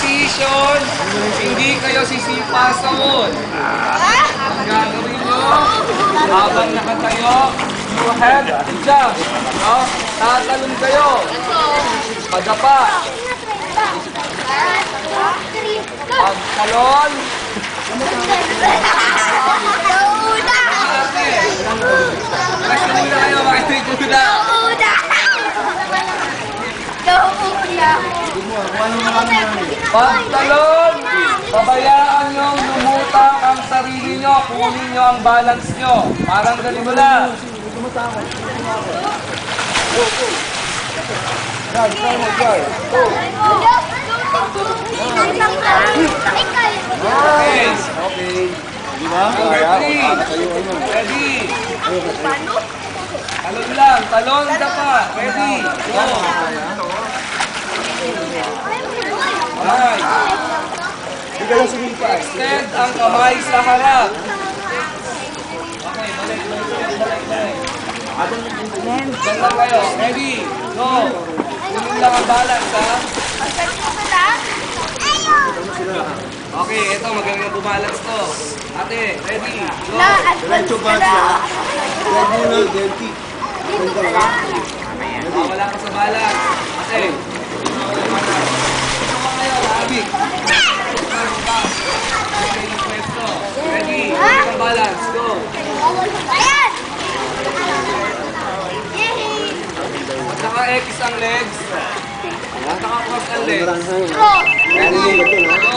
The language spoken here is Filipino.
position, hindi kayo sisipa sa wall. Ang gagawin nyo, habang nakatayo, you have to jump. No? Tatalon kayo. Padapa. Pagtalon. Question na kayo, bakit may duda? Pagtalon, pabayaan nyo lumutang ang sarili nyo, kunin nyo ang balance nyo. Parang ganito lang. Okay. Number 3. Ready. Talon lang. Talon dapa. Ready. Go. Alright. Extend ang kamay sa harap. Okay, balik. Diyan lang kayo. Ready. Go. Kunin lang ang balance, ha? Okay, ito. Magaling na bumalance to. Ate, ready. Go. Wala ka sa balance. Ate. Ito ka kayo, labig. Ready. Kunin ang balance. Go. At naka-X ang legs. At naka-cross ang legs. Ready. Go.